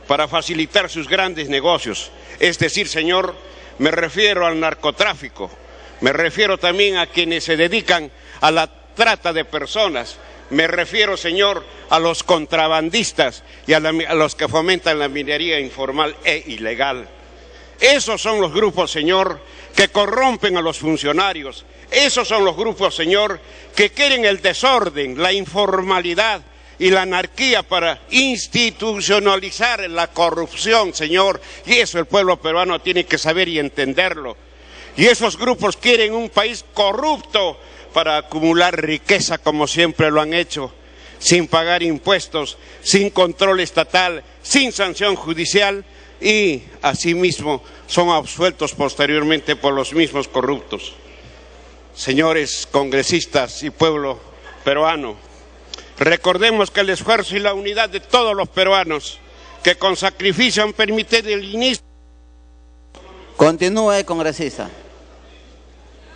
para facilitar sus grandes negocios. Es decir, señor, me refiero al narcotráfico, me refiero también a quienes se dedican a la trata de personas, me refiero, señor, a los contrabandistas y a los que fomentan la minería informal e ilegal. Esos son los grupos, señor, que corrompen a los funcionarios. Esos son los grupos, señor, que quieren el desorden, la informalidad y la anarquía para institucionalizar la corrupción, señor. Y eso el pueblo peruano tiene que saber y entenderlo. Y esos grupos quieren un país corrupto para acumular riqueza como siempre lo han hecho, sin pagar impuestos, sin control estatal, sin sanción judicial y asimismo son absueltos posteriormente por los mismos corruptos. Señores congresistas y pueblo peruano, recordemos que el esfuerzo y la unidad de todos los peruanos que con sacrificio han permitido el inicio. Continúe, congresista.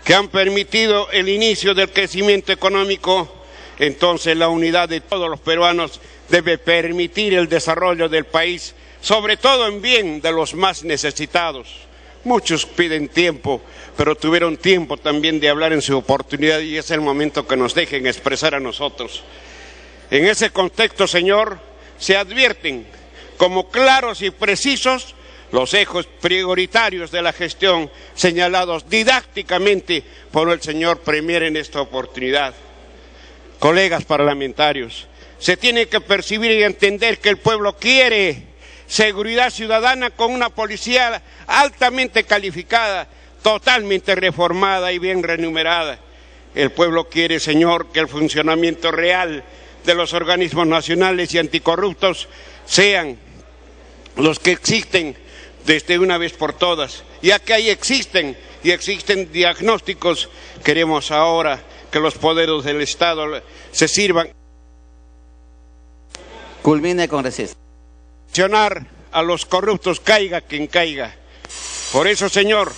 Que han permitido el inicio del crecimiento económico, entonces la unidad de todos los peruanos debe permitir el desarrollo del país, sobre todo en bien de los más necesitados. Muchos piden tiempo, pero tuvieron tiempo también de hablar en su oportunidad y es el momento que nos dejen expresar a nosotros. En ese contexto, señor, se advierten como claros y precisos los ejes prioritarios de la gestión señalados didácticamente por el señor Premier en esta oportunidad. Colegas parlamentarios, se tiene que percibir y entender que el pueblo quiere seguridad ciudadana con una policía altamente calificada, totalmente reformada y bien remunerada. El pueblo quiere, señor, que el funcionamiento real de los organismos nacionales y anticorruptos sean los que existen desde una vez por todas. Ya que ahí existen diagnósticos, queremos ahora que los poderes del Estado se sirvan. Culmine, congresista. Sancionar a los corruptos, caiga quien caiga. Por eso, señor,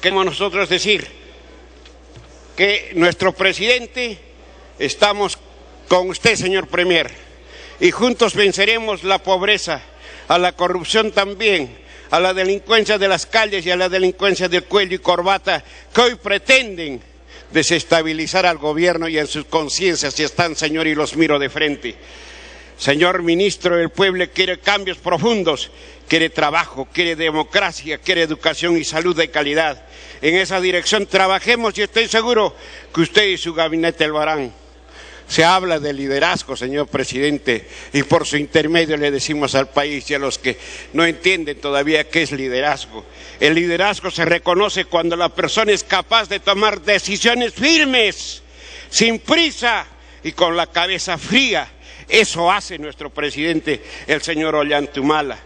queremos nosotros decir que nuestro presidente, estamos con usted, señor Premier, y juntos venceremos la pobreza, a la corrupción también, a la delincuencia de las calles y a la delincuencia del cuello y corbata que hoy pretenden desestabilizar al gobierno y en sus conciencias si están, señor, y los miro de frente. Señor ministro, el pueblo quiere cambios profundos, quiere trabajo, quiere democracia, quiere educación y salud de calidad. En esa dirección trabajemos y estoy seguro que usted y su gabinete lo harán. Se habla de liderazgo, señor presidente, y por su intermedio le decimos al país y a los que no entienden todavía qué es liderazgo. El liderazgo se reconoce cuando la persona es capaz de tomar decisiones firmes, sin prisa y con la cabeza fría. Eso hace nuestro presidente, el señor Ollantaytamala.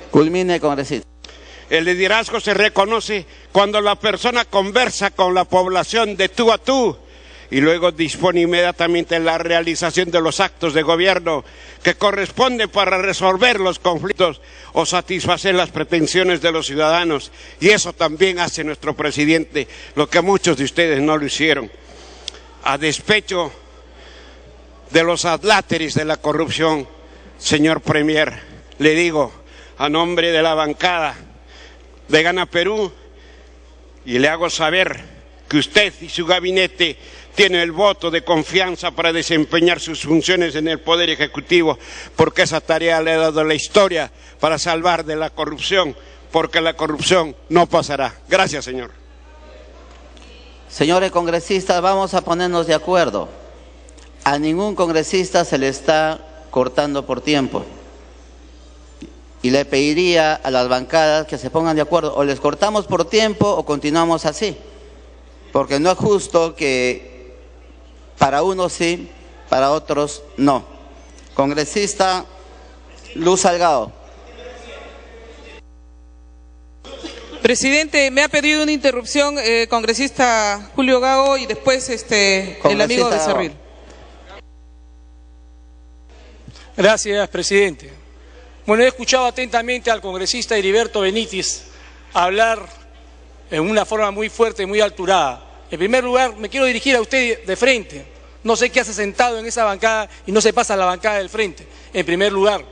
Culmine, congresista. El liderazgo se reconoce cuando la persona conversa con la población de tú a tú y luego dispone inmediatamente en la realización de los actos de gobierno que corresponden para resolver los conflictos o satisfacer las pretensiones de los ciudadanos. Y eso también hace nuestro presidente, lo que muchos de ustedes no lo hicieron. A despecho de los adláteres de la corrupción, señor Premier, le digo a nombre de la bancada de Gana Perú y le hago saber que usted y su gabinete tienen el voto de confianza para desempeñar sus funciones en el Poder Ejecutivo, porque esa tarea le ha dado la historia para salvar de la corrupción, porque la corrupción no pasará. Gracias, señor. Señores congresistas, vamos a ponernos de acuerdo. A ningún congresista se le está cortando por tiempo. Y le pediría a las bancadas que se pongan de acuerdo, o les cortamos por tiempo o continuamos así. Porque no es justo que para unos sí, para otros no. Congresista Luz Salgado. Presidente, me ha pedido una interrupción congresista Julio Gago y después el amigo Becerril. Gracias, presidente. Bueno, he escuchado atentamente al congresista Heriberto Benítez hablar en una forma muy fuerte, muy alturada. En primer lugar, me quiero dirigir a usted de frente. no sé qué hace sentado en esa bancada y no se pasa a la bancada del frente, en primer lugar.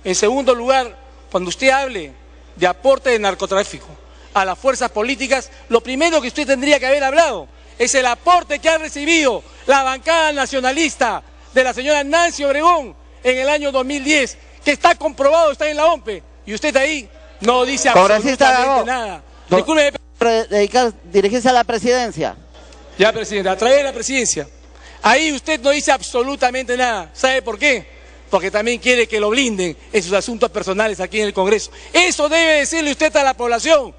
En segundo lugar, cuando usted hable de aporte de narcotráfico a las fuerzas políticas, lo primero que usted tendría que haber hablado es el aporte que ha recibido la bancada nacionalista de la señora Nancy Obregón en el año 2010, que está comprobado, está en la OMPE, y usted ahí no dice absolutamente nada. Disculpe, dirigirse a la presidencia. Ya, presidente, a través de la presidencia. Ahí usted no dice absolutamente nada. ¿Sabe por qué? Porque también quiere que lo blinden en sus asuntos personales aquí en el Congreso. Eso debe decirle usted a la población.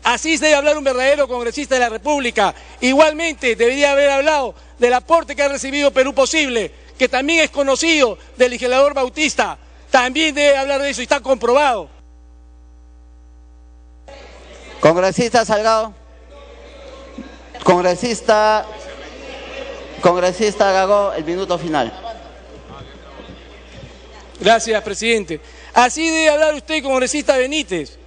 Así debe hablar un verdadero congresista de la República. Igualmente debería haber hablado del aporte que ha recibido Perú Posible, que también es conocido del legislador Bautista. También debe hablar de eso y está comprobado. Congresista Salgado. Congresista Gago, el minuto final. Gracias, presidente. Así debe hablar usted, congresista Benítez.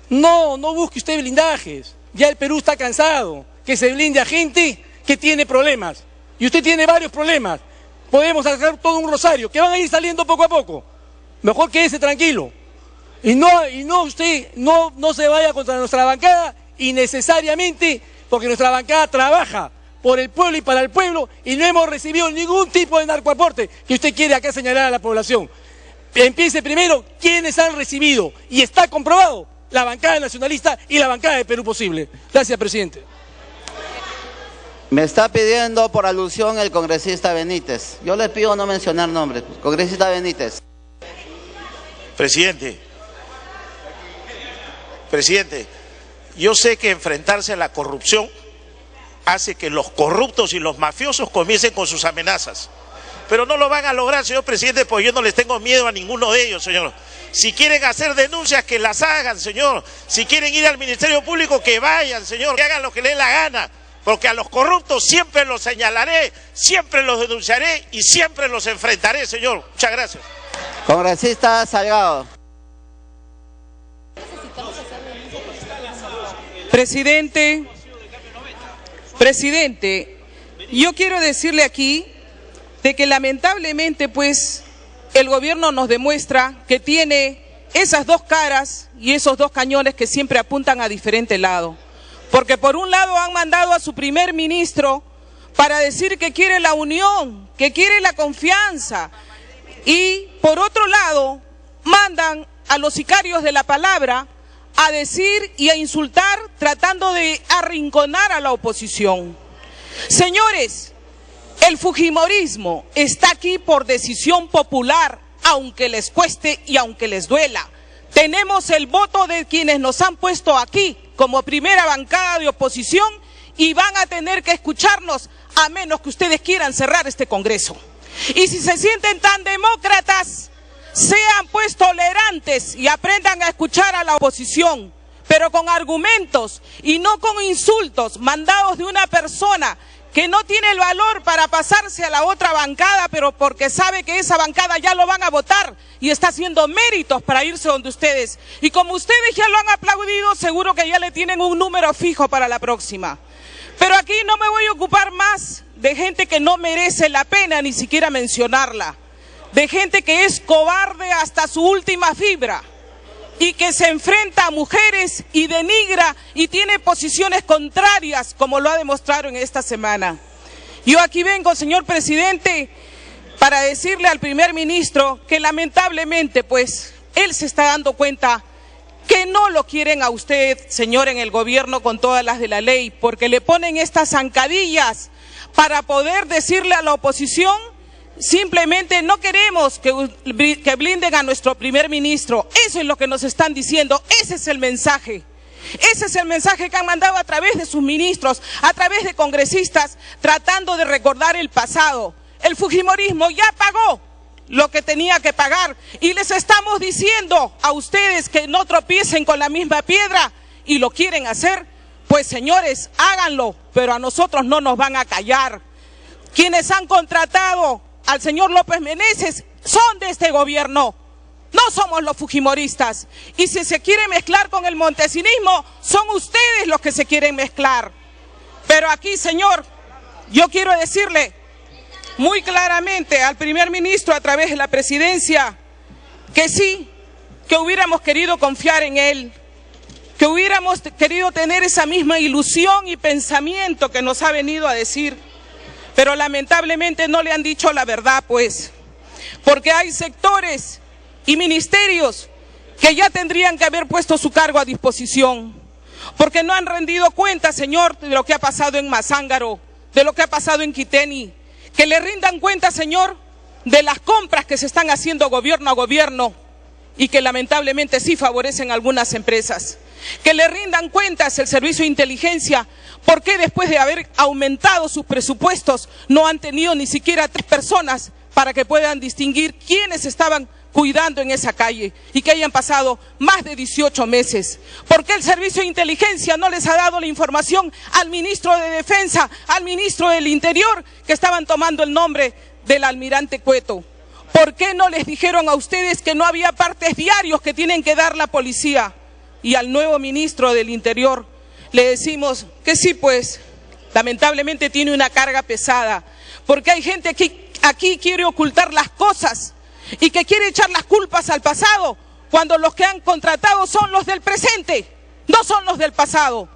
No busque usted blindajes. Ya el Perú está cansado que se blinde a gente que tiene problemas. Y usted tiene varios problemas. Podemos hacer todo un rosario, que van a ir saliendo poco a poco. Mejor quédese tranquilo. Usted no se vaya contra nuestra bancada innecesariamente, porque nuestra bancada trabaja por el pueblo y para el pueblo y no hemos recibido ningún tipo de narcoaporte que usted quiere acá señalar a la población. Empiece primero quiénes han recibido, y está comprobado, la bancada nacionalista y la bancada de Perú Posible. Gracias, presidente. Me está pidiendo por alusión el congresista Benítez. Yo le pido no mencionar nombres. Congresista Benítez. Presidente, yo sé que enfrentarse a la corrupción hace que los corruptos y los mafiosos comiencen con sus amenazas. Pero no lo van a lograr, señor presidente, porque yo no les tengo miedo a ninguno de ellos, señor. Si quieren hacer denuncias, que las hagan, señor. Si quieren ir al Ministerio Público, que vayan, señor. Que hagan lo que les dé la gana. Porque a los corruptos siempre los señalaré, siempre los denunciaré y siempre los enfrentaré, señor. Muchas gracias. Congresista Salgado. Presidente, yo quiero decirle aquí de que lamentablemente pues el gobierno nos demuestra que tiene esas dos caras y esos dos cañones que siempre apuntan a diferente lado. Porque por un lado han mandado a su primer ministro para decir que quiere la unión, que quiere la confianza, y por otro lado mandan a los sicarios de la palabra a decir y a insultar, tratando de arrinconar a la oposición. Señores, el fujimorismo está aquí por decisión popular, aunque les cueste y aunque les duela. Tenemos el voto de quienes nos han puesto aquí como primera bancada de oposición y van a tener que escucharnos a menos que ustedes quieran cerrar este Congreso. Y si se sienten tan demócratas, sean pues tolerantes y aprendan a escuchar a la oposición, pero con argumentos y no con insultos mandados de una persona que no tiene el valor para pasarse a la otra bancada, pero porque sabe que esa bancada ya lo van a votar y está haciendo méritos para irse donde ustedes. Y como ustedes ya lo han aplaudido, seguro que ya le tienen un número fijo para la próxima. Pero aquí no me voy a ocupar más de gente que no merece la pena ni siquiera mencionarla, de gente que es cobarde hasta su última fibra y que se enfrenta a mujeres y denigra y tiene posiciones contrarias, como lo ha demostrado en esta semana. Yo aquí vengo, señor presidente, para decirle al primer ministro que lamentablemente pues él se está dando cuenta que no lo quieren a usted, señor, en el gobierno con todas las de la ley, porque le ponen estas zancadillas para poder decirle a la oposición: simplemente no queremos que blinden a nuestro primer ministro. Eso es lo que nos están diciendo, ese es el mensaje. Ese es el mensaje que han mandado a través de sus ministros, a través de congresistas, tratando de recordar el pasado. El fujimorismo ya pagó lo que tenía que pagar y les estamos diciendo a ustedes que no tropiecen con la misma piedra y lo quieren hacer. Pues señores, háganlo, pero a nosotros no nos van a callar. Quienes han contratado al señor López Meneses son de este gobierno, no somos los fujimoristas. Y si se quiere mezclar con el montesinismo, son ustedes los que se quieren mezclar. Pero aquí, señor, yo quiero decirle muy claramente al primer ministro a través de la presidencia que sí, que hubiéramos querido confiar en él, que hubiéramos querido tener esa misma ilusión y pensamiento que nos ha venido a decir, pero lamentablemente no le han dicho la verdad, pues, porque hay sectores y ministerios que ya tendrían que haber puesto su cargo a disposición, porque no han rendido cuenta, señor, de lo que ha pasado en Mazángaro, de lo que ha pasado en Quiteni, que le rindan cuenta, señor, de las compras que se están haciendo gobierno a gobierno y que lamentablemente sí favorecen a algunas empresas. Que le rindan cuentas el servicio de inteligencia, por qué después de haber aumentado sus presupuestos no han tenido ni siquiera 3 personas para que puedan distinguir quiénes estaban cuidando en esa calle y que hayan pasado más de 18 meses. ¿Por qué el servicio de inteligencia no les ha dado la información al ministro de Defensa, al ministro del Interior, que estaban tomando el nombre del almirante Cueto? ¿Por qué no les dijeron a ustedes que no había partes diarios que tienen que dar la policía? Y al nuevo ministro del Interior le decimos que sí, pues, lamentablemente tiene una carga pesada, porque hay gente que aquí quiere ocultar las cosas y que quiere echar las culpas al pasado, cuando los que han contratado son los del presente, no son los del pasado.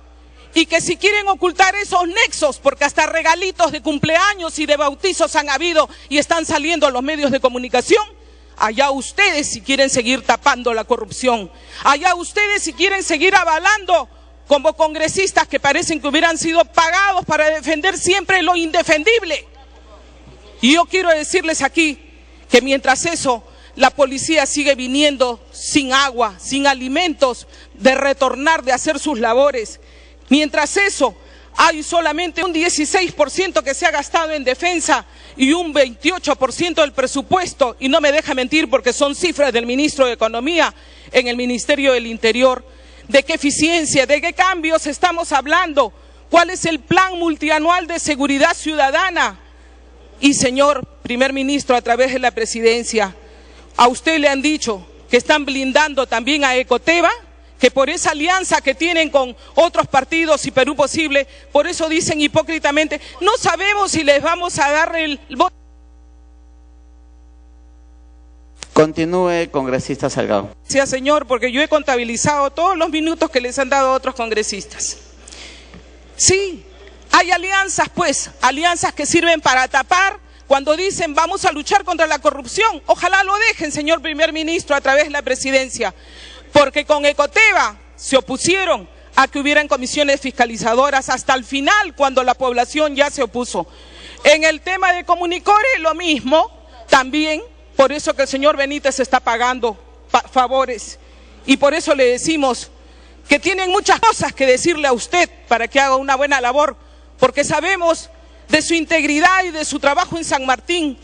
Y que si quieren ocultar esos nexos, porque hasta regalitos de cumpleaños y de bautizos han habido y están saliendo a los medios de comunicación, allá ustedes si quieren seguir tapando la corrupción, allá ustedes si quieren seguir avalando como congresistas que parecen que hubieran sido pagados para defender siempre lo indefendible. Y yo quiero decirles aquí que mientras eso, la policía sigue viniendo sin agua, sin alimentos, de retornar, de hacer sus labores. Mientras eso, hay solamente un 16% que se ha gastado en defensa y un 28% del presupuesto, y no me deja mentir porque son cifras del ministro de Economía en el Ministerio del Interior. ¿De qué eficiencia, de qué cambios estamos hablando? ¿Cuál es el plan multianual de seguridad ciudadana? Y señor primer ministro, a través de la presidencia, a usted le han dicho que están blindando también a Ecoteva, que por esa alianza que tienen con otros partidos y Perú Posible, por eso dicen hipócritamente, no sabemos si les vamos a dar el voto. Continúe, congresista Salgado. Gracias, señor, porque yo he contabilizado todos los minutos que les han dado otros congresistas. Sí, hay alianzas, pues, alianzas que sirven para tapar cuando dicen vamos a luchar contra la corrupción. Ojalá lo dejen, señor primer ministro, a través de la presidencia, porque con Ecoteva se opusieron a que hubieran comisiones fiscalizadoras hasta el final, cuando la población ya se opuso. En el tema de Comunicore, lo mismo, también, por eso que el señor Benítez está pagando favores, y por eso le decimos que tienen muchas cosas que decirle a usted para que haga una buena labor, porque sabemos de su integridad y de su trabajo en San Martín,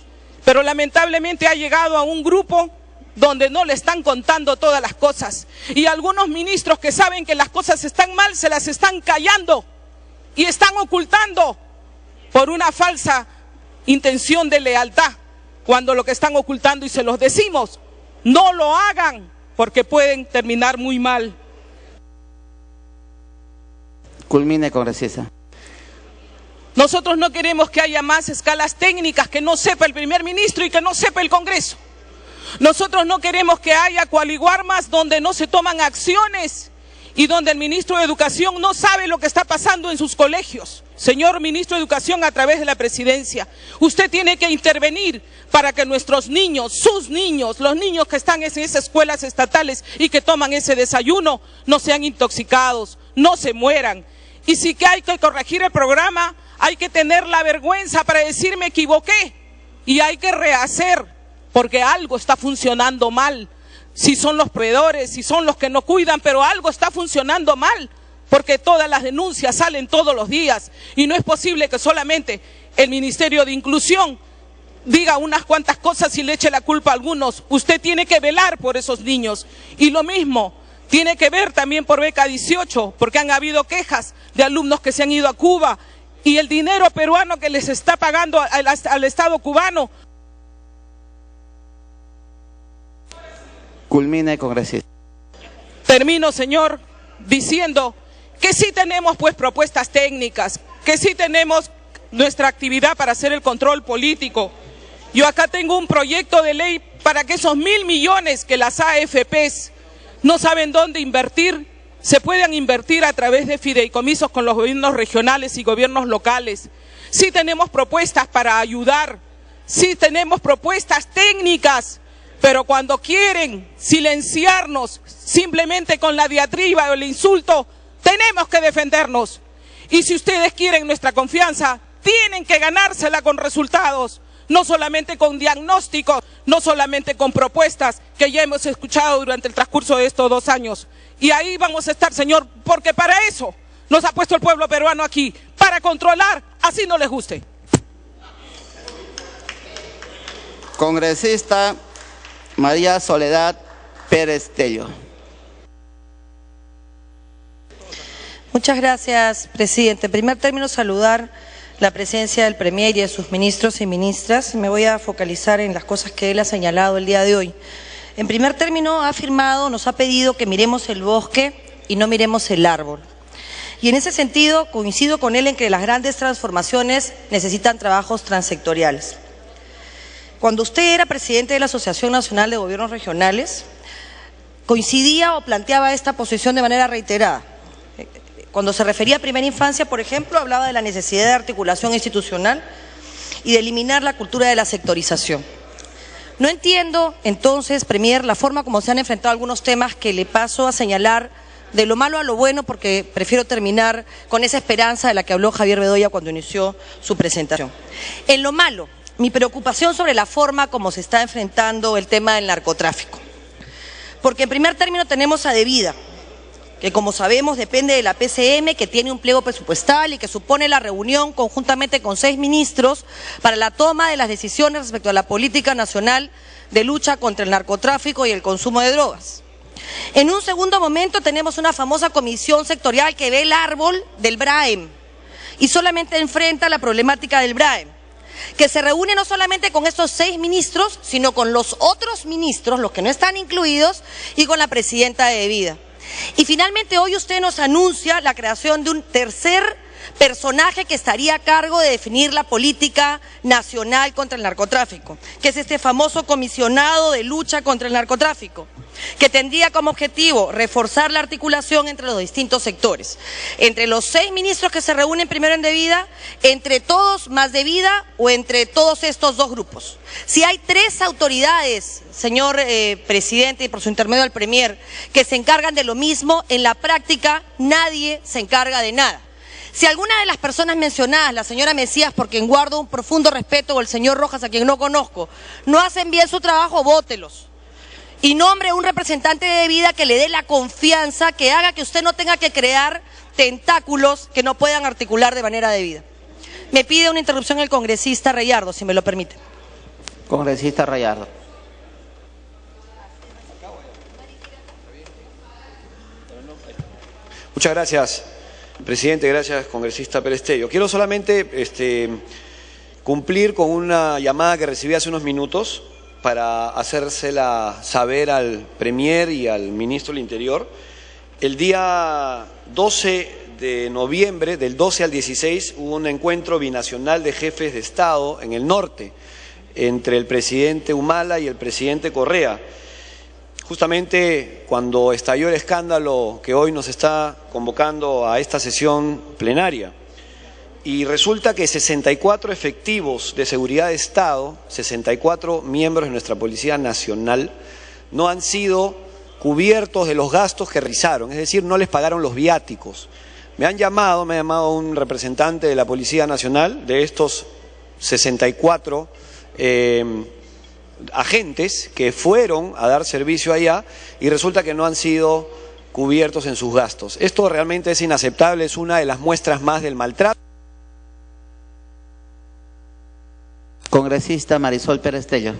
pero lamentablemente ha llegado a un grupo donde no le están contando todas las cosas, y algunos ministros que saben que las cosas están mal se las están callando y están ocultando por una falsa intención de lealtad, cuando lo que están ocultando, y se los decimos, no lo hagan porque pueden terminar muy mal. Culmine, congresista. Nosotros no queremos que haya más escalas técnicas que no sepa el primer ministro y que no sepa el Congreso. Nosotros no queremos que haya cualiguarmas donde no se toman acciones y donde el ministro de Educación no sabe lo que está pasando en sus colegios. Señor ministro de Educación, a través de la presidencia, usted tiene que intervenir para que nuestros niños, sus niños, los niños que están en esas escuelas estatales y que toman ese desayuno, no sean intoxicados, no se mueran. Y si que hay que corregir el programa, hay que tener la vergüenza para decir me equivoqué, y hay que rehacer, porque algo está funcionando mal. Si son los proveedores, si son los que no cuidan, pero algo está funcionando mal, porque todas las denuncias salen todos los días, y no es posible que solamente el Ministerio de Inclusión diga unas cuantas cosas y le eche la culpa a algunos. Usted tiene que velar por esos niños, y lo mismo tiene que ver también por Beca 18, porque han habido quejas de alumnos que se han ido a Cuba, y el dinero peruano que les está pagando al Estado cubano. Culmine, congresista. Termino, señor, diciendo que sí tenemos pues propuestas técnicas, que sí tenemos nuestra actividad para hacer el control político. Yo acá tengo un proyecto de ley para que esos 1.000 millones que las AFPs no saben dónde invertir, se puedan invertir a través de fideicomisos con los gobiernos regionales y gobiernos locales. Sí tenemos propuestas para ayudar, sí tenemos propuestas técnicas, pero cuando quieren silenciarnos simplemente con la diatriba o el insulto, tenemos que defendernos. Y si ustedes quieren nuestra confianza, tienen que ganársela con resultados, no solamente con diagnósticos, no solamente con propuestas que ya hemos escuchado durante el transcurso de estos 2 años. Y ahí vamos a estar, señor, porque para eso nos ha puesto el pueblo peruano aquí, para controlar, así no les guste. Congresista María Soledad Pérez Tello. Muchas gracias, presidente. En primer término, saludar la presencia del Premier y de sus ministros y ministras. Me voy a focalizar en las cosas que él ha señalado el día de hoy. En primer término, ha afirmado, nos ha pedido que miremos el bosque y no miremos el árbol. Y en ese sentido, coincido con él en que las grandes transformaciones necesitan trabajos transsectoriales. Cuando usted era presidente de la Asociación Nacional de Gobiernos Regionales, coincidía o planteaba esta posición de manera reiterada. Cuando se refería a primera infancia, por ejemplo, hablaba de la necesidad de articulación institucional y de eliminar la cultura de la sectorización. No entiendo, entonces, Premier, la forma como se han enfrentado algunos temas que le paso a señalar de lo malo a lo bueno, porque prefiero terminar con esa esperanza de la que habló Javier Bedoya cuando inició su presentación. En lo malo, mi preocupación sobre la forma como se está enfrentando el tema del narcotráfico. Porque en primer término tenemos a Devida, que como sabemos depende de la PCM, que tiene un pliego presupuestal y que supone la reunión conjuntamente con 6 ministros para la toma de las decisiones respecto a la política nacional de lucha contra el narcotráfico y el consumo de drogas. En un segundo momento tenemos una famosa comisión sectorial que ve el árbol del BRAEM y solamente enfrenta la problemática del BRAEM, que se reúne no solamente con estos 6 ministros, sino con los otros ministros, los que no están incluidos, y con la presidenta de Devida. Y finalmente hoy usted nos anuncia la creación de un tercer personaje que estaría a cargo de definir la política nacional contra el narcotráfico, que es este famoso comisionado de lucha contra el narcotráfico, que tendría como objetivo reforzar la articulación entre los distintos sectores, entre los 6 ministros que se reúnen primero en Devida, entre todos más Devida o entre todos estos 2 grupos. Si hay 3 autoridades, señor presidente, y por su intermedio al Premier, que se encargan de lo mismo, en la práctica nadie se encarga de nada. Si alguna de las personas mencionadas, la señora Mesías, por quien guardo un profundo respeto, o el señor Rojas, a quien no conozco, no hacen bien su trabajo, vótelos. Y nombre un representante de Devida que le dé la confianza, que haga que usted no tenga que crear tentáculos que no puedan articular de manera debida. Me pide una interrupción el congresista Rayardo, si me lo permite. Congresista Rayardo. Muchas gracias, presidente. Gracias, congresista Pérez Tello. Quiero solamente cumplir con una llamada que recibí hace unos minutos para hacérsela saber al Premier y al Ministro del Interior. El día 12 de noviembre, del 12 al 16, hubo un encuentro binacional de jefes de Estado en el norte, entre el presidente Humala y el presidente Correa. Justamente cuando estalló el escándalo que hoy nos está convocando a esta sesión plenaria. Y resulta que 64 efectivos de seguridad de Estado, 64 miembros de nuestra Policía Nacional, no han sido cubiertos de los gastos que realizaron, es decir, no les pagaron los viáticos. Me ha llamado un representante de la Policía Nacional, de estos 64 agentes que fueron a dar servicio allá y resulta que no han sido cubiertos en sus gastos. Esto realmente es inaceptable, es una de las muestras más del maltrato. Congresista Marisol Pérez Tello.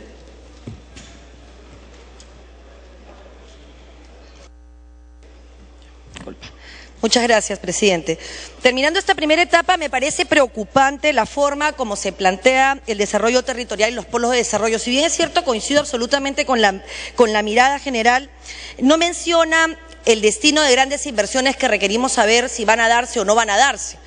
Muchas gracias, presidente. Terminando esta primera etapa, me parece preocupante la forma como se plantea el desarrollo territorial y los polos de desarrollo. Si bien es cierto, coincido absolutamente con la mirada general, no menciona el destino de grandes inversiones que requerimos saber si van a darse o no van a darse.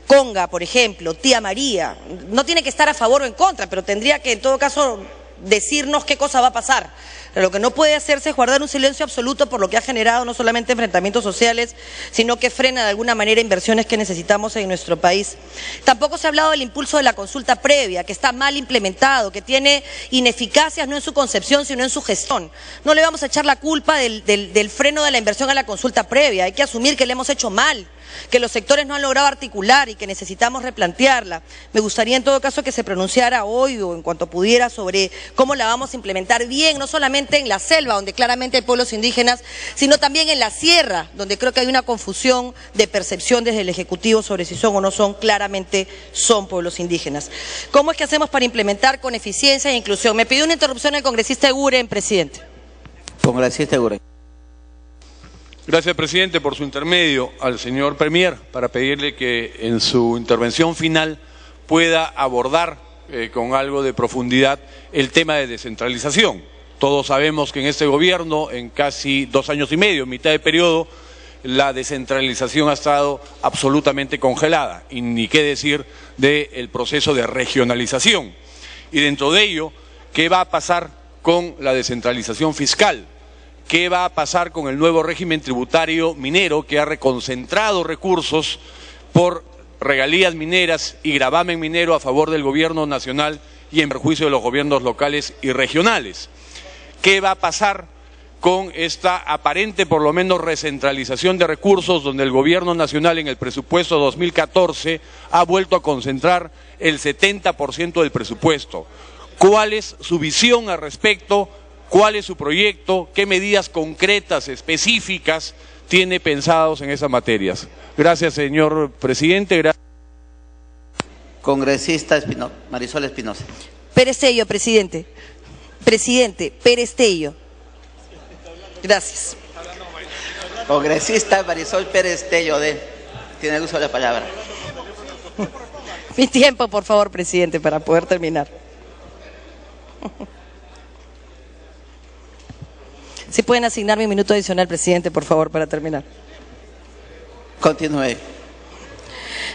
Conga, por ejemplo, Tía María, no tiene que estar a favor o en contra, pero tendría que en todo caso decirnos qué cosa va a pasar. Lo que no puede hacerse es guardar un silencio absoluto por lo que ha generado no solamente enfrentamientos sociales, sino que frena de alguna manera inversiones que necesitamos en nuestro país. Tampoco se ha hablado del impulso de la consulta previa, que está mal implementado, que tiene ineficacias no en su concepción, sino en su gestión. No le vamos a echar la culpa del freno de la inversión a la consulta previa, hay que asumir que le hemos hecho mal, que los sectores no han logrado articular y que necesitamos replantearla. Me gustaría en todo caso que se pronunciara hoy o en cuanto pudiera sobre cómo la vamos a implementar bien, no solamente en la selva, donde claramente hay pueblos indígenas, sino también en la sierra, donde creo que hay una confusión de percepción desde el Ejecutivo sobre si son o no son, claramente son pueblos indígenas. ¿Cómo es que hacemos para implementar con eficiencia e inclusión? Me pidió una interrupción el congresista Eguren, presidente. Congresista Eguren. Gracias, presidente, por su intermedio al señor Premier para pedirle que en su intervención final pueda abordar con algo de profundidad el tema de descentralización. Todos sabemos que en este gobierno, en casi 2 años y medio, mitad de periodo, la descentralización ha estado absolutamente congelada, y ni qué decir del proceso de regionalización. Y dentro de ello, ¿qué va a pasar con la descentralización fiscal? ¿Qué va a pasar con el nuevo régimen tributario minero que ha reconcentrado recursos por regalías mineras y gravamen minero a favor del gobierno nacional y en perjuicio de los gobiernos locales y regionales? ¿Qué va a pasar con esta aparente, por lo menos, recentralización de recursos, donde el gobierno nacional en el presupuesto 2014 ha vuelto a concentrar el 70% del presupuesto? ¿Cuál es su visión al respecto? ¿Cuál es su proyecto? ¿Qué medidas concretas, específicas, tiene pensados en esas materias? Gracias, señor presidente. Congresista Marisol Espinosa. Perestello, presidente. Presidente, Perestello. Gracias. Congresista Marisol Perestello, tiene el uso de la palabra. Mi tiempo, por favor, presidente, para poder terminar. Si pueden asignarme un minuto adicional, presidente, por favor, para terminar. Continúe.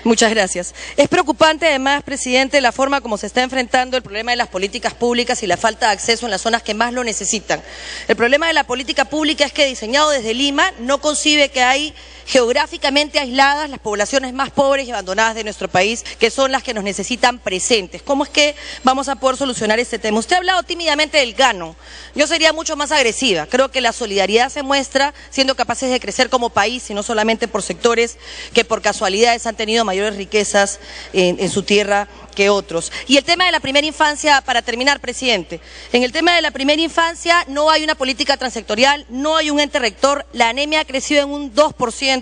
Muchas gracias. Es preocupante, además, presidente, la forma como se está enfrentando el problema de las políticas públicas y la falta de acceso en las zonas que más lo necesitan. El problema de la política pública es que, diseñado desde Lima, no concibe que hay geográficamente aisladas las poblaciones más pobres y abandonadas de nuestro país, que son las que nos necesitan presentes. ¿Cómo es que vamos a poder solucionar este tema? Usted ha hablado tímidamente del gano. Yo sería mucho más agresiva. Creo que la solidaridad se muestra siendo capaces de crecer como país y no solamente por sectores que por casualidades han tenido mayores riquezas en su tierra que otros. Y el tema de la primera infancia, para terminar, presidente. En el tema de la primera infancia no hay una política transectorial, no hay un ente rector, la anemia ha crecido en un 2%.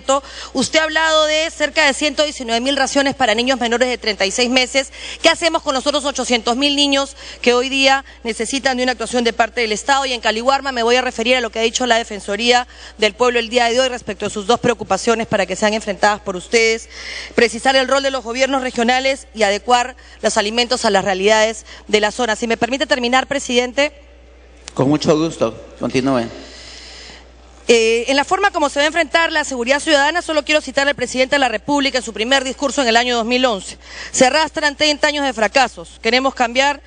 Usted ha hablado de cerca de 119.000 raciones para niños menores de 36 meses. ¿Qué hacemos con los otros 800.000 niños que hoy día necesitan de una actuación de parte del Estado? Y en Caliwarma me voy a referir a lo que ha dicho la Defensoría del Pueblo el día de hoy respecto a sus 2 preocupaciones para que sean enfrentadas por ustedes. Precisar el rol de los gobiernos regionales y adecuar los alimentos a las realidades de la zona. Si me permite terminar, presidente. Con mucho gusto. Continúe. En la forma como se va a enfrentar la seguridad ciudadana, solo quiero citar al presidente de la República en su primer discurso en el año 2011. Se arrastran 30 años de fracasos. Queremos cambiar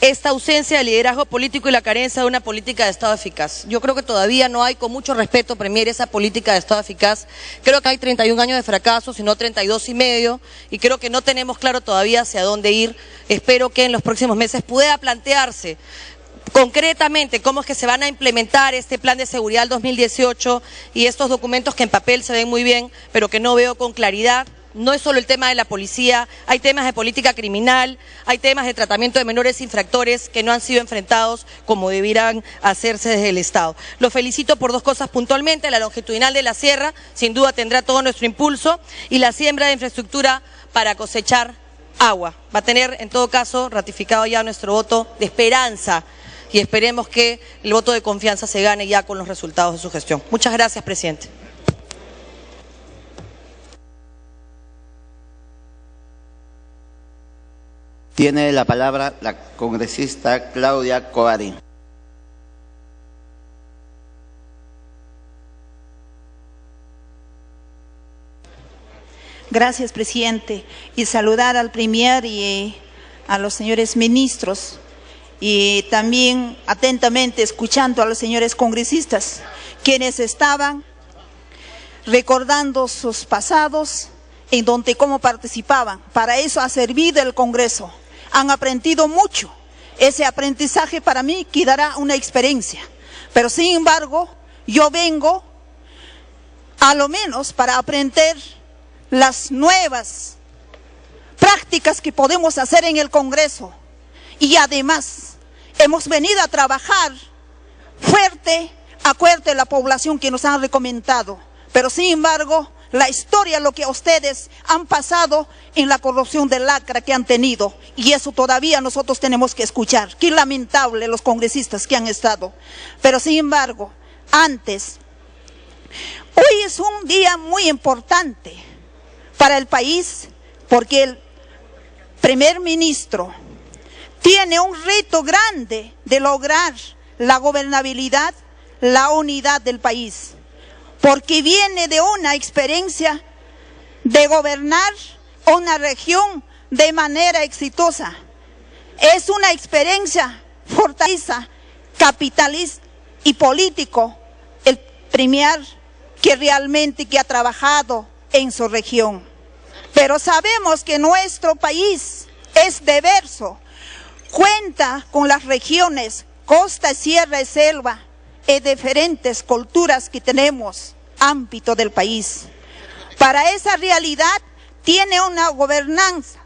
esta ausencia de liderazgo político y la carencia de una política de Estado eficaz. Yo creo que todavía no hay, con mucho respeto, Premier, esa política de Estado eficaz. Creo que hay 31 años de fracasos, y no 32 y medio, y creo que no tenemos claro todavía hacia dónde ir. Espero que en los próximos meses pueda plantearse concretamente cómo es que se van a implementar este plan de seguridad del 2018 y estos documentos que en papel se ven muy bien, pero que no veo con claridad. No es solo el tema de la policía, hay temas de política criminal, hay temas de tratamiento de menores infractores que no han sido enfrentados como debieran hacerse desde el Estado. Los felicito por 2 cosas puntualmente: la longitudinal de la sierra, sin duda tendrá todo nuestro impulso, y la siembra de infraestructura para cosechar agua. Va a tener, en todo caso, ratificado ya nuestro voto de esperanza, y esperemos que el voto de confianza se gane ya con los resultados de su gestión. Muchas gracias, presidente. Tiene la palabra la congresista Claudia Coari. Gracias, presidente. Y saludar al Premier y a los señores ministros. Y también atentamente escuchando a los señores congresistas, quienes estaban recordando sus pasados, en donde cómo participaban. Para eso ha servido el Congreso. Han aprendido mucho. Ese aprendizaje para mí quedará una experiencia. Pero sin embargo, yo vengo a lo menos para aprender las nuevas prácticas que podemos hacer en el Congreso. Y además, hemos venido a trabajar fuerte, acuerdo a la población que nos han recomendado. Pero sin embargo, la historia, lo que ustedes han pasado en la corrupción del Lacra que han tenido, y eso todavía nosotros tenemos que escuchar. Qué lamentable los congresistas que han estado. Pero sin embargo, antes, hoy es un día muy importante para el país, porque el primer ministro tiene un reto grande de lograr la gobernabilidad, la unidad del país, porque viene de una experiencia de gobernar una región de manera exitosa. Es una experiencia fortaleza, capitalista y político, el premier que realmente que ha trabajado en su región. Pero sabemos que nuestro país es diverso, cuenta con las regiones costa, sierra y selva, y diferentes culturas que tenemos, ámbito del país. Para esa realidad tiene una gobernanza,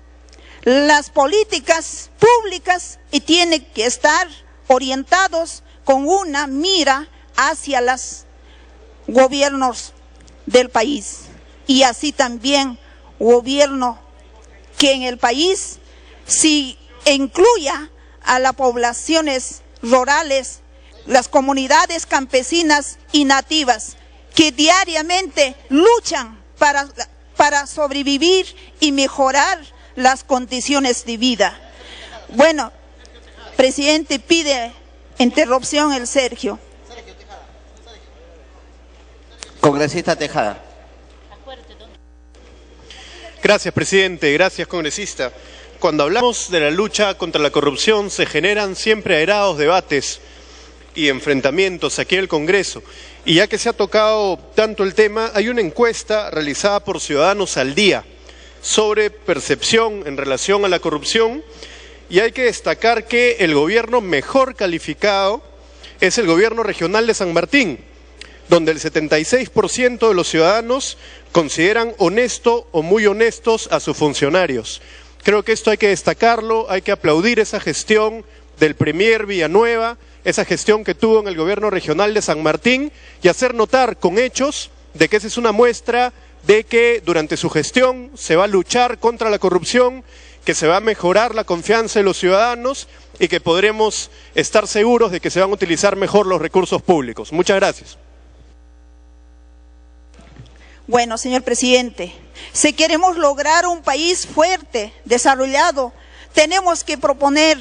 las políticas públicas, y tiene que estar orientados con una mira hacia los gobiernos del país. Y así también gobierno que en el país si incluya a las poblaciones rurales, las comunidades campesinas y nativas que diariamente luchan para sobrevivir y mejorar las condiciones de vida. Bueno, presidente, pide interrupción el Sergio. Congresista Tejada. Gracias, presidente. Gracias, congresista. Cuando hablamos de la lucha contra la corrupción se generan siempre airados debates y enfrentamientos aquí en el Congreso. Y ya que se ha tocado tanto el tema, hay una encuesta realizada por Ciudadanos al Día sobre percepción en relación a la corrupción, y hay que destacar que el gobierno mejor calificado es el gobierno regional de San Martín, donde el 76% de los ciudadanos consideran honesto o muy honestos a sus funcionarios. Creo que esto hay que destacarlo, hay que aplaudir esa gestión del premier Villanueva, esa gestión que tuvo en el gobierno regional de San Martín, y hacer notar con hechos de que esa es una muestra de que durante su gestión se va a luchar contra la corrupción, que se va a mejorar la confianza de los ciudadanos y que podremos estar seguros de que se van a utilizar mejor los recursos públicos. Muchas gracias. Bueno, señor presidente, si queremos lograr un país fuerte, desarrollado, tenemos que proponer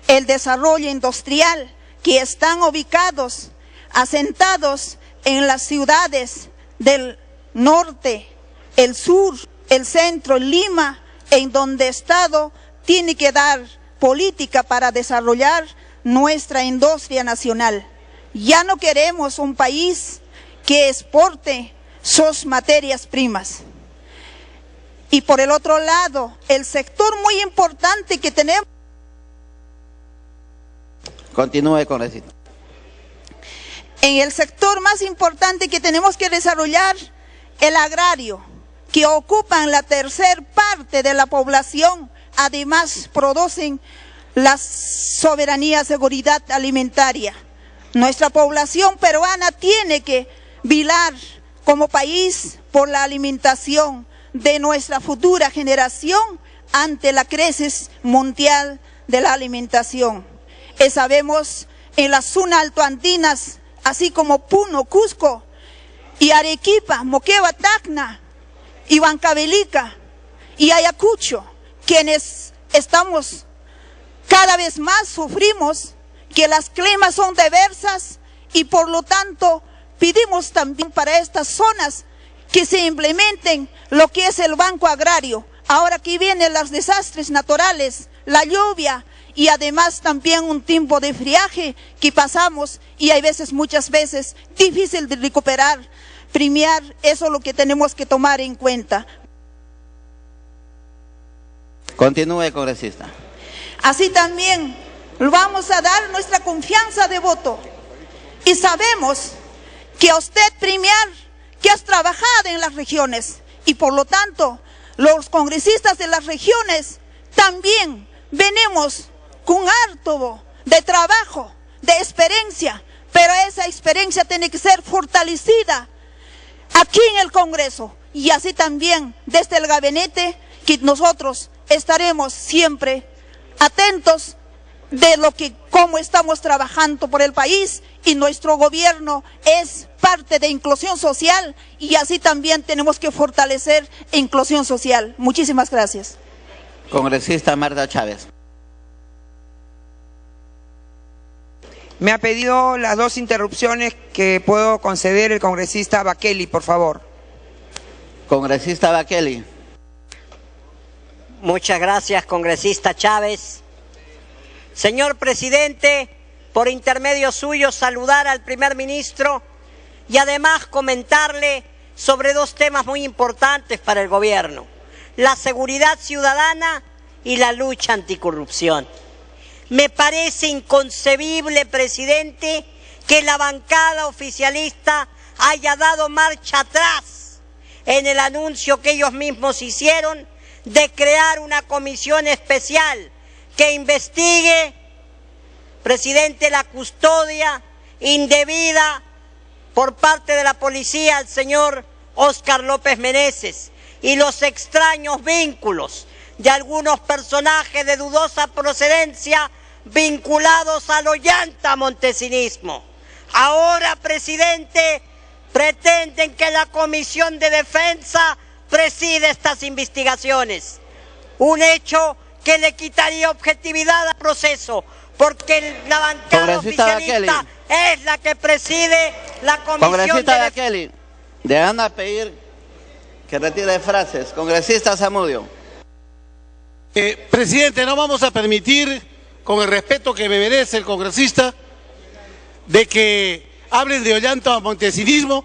el desarrollo industrial que están ubicados, asentados en las ciudades del norte, el sur, el centro, Lima, en donde el Estado tiene que dar política para desarrollar nuestra industria nacional. Ya no queremos un país que exporte sus materias primas. Y por el otro lado, el sector muy importante que tenemos. Continúe, congresista. En el sector más importante que tenemos que desarrollar, el agrario, que ocupan la tercera parte de la población, además producen la soberanía, seguridad alimentaria. Nuestra población peruana tiene que velar como país por la alimentación de nuestra futura generación ante la crisis mundial de la alimentación. Y sabemos en las zonas altoandinas, así como Puno, Cusco y Arequipa, Moquegua, Tacna y Huancavelica y Ayacucho, quienes estamos cada vez más sufrimos que las climas son diversas y por lo tanto pedimos también para estas zonas que se implementen lo que es el Banco Agrario. Ahora que vienen los desastres naturales, la lluvia y además también un tiempo de friaje que pasamos y hay veces, muchas veces, difícil de recuperar, premiar, eso es lo que tenemos que tomar en cuenta. Continúe, congresista. Así también vamos a dar nuestra confianza de voto y sabemos que a usted premiar que has trabajado en las regiones y por lo tanto los congresistas de las regiones también venimos con harto de trabajo, de experiencia, pero esa experiencia tiene que ser fortalecida aquí en el Congreso y así también desde el gabinete que nosotros estaremos siempre atentos de lo que, cómo estamos trabajando por el país y nuestro gobierno es parte de inclusión social y así también tenemos que fortalecer inclusión social. Muchísimas gracias. Congresista Marta Chávez. Me ha pedido las 2 interrupciones que puedo conceder el congresista Bakeli, por favor. Congresista Bakeli. Muchas gracias, congresista Chávez. Señor presidente, por intermedio suyo saludar al primer ministro y además comentarle sobre 2 temas muy importantes para el gobierno: la seguridad ciudadana y la lucha anticorrupción. Me parece inconcebible, presidente, que la bancada oficialista haya dado marcha atrás en el anuncio que ellos mismos hicieron de crear una comisión especial que investigue, presidente, la custodia indebida por parte de la policía al señor Óscar López Meneses y los extraños vínculos de algunos personajes de dudosa procedencia vinculados al ollanta montesinismo. Ahora, presidente, pretenden que la Comisión de Defensa preside estas investigaciones. Un hecho que le quitaría objetividad al proceso, porque la bancada oficialista es la que preside la Comisión de Defensa. Bakeli, le van a pedir que retire frases. Congresista Zamudio. Presidente, no vamos a permitir, con el respeto que me merece el congresista, de que hablen de ollanta montesinismo,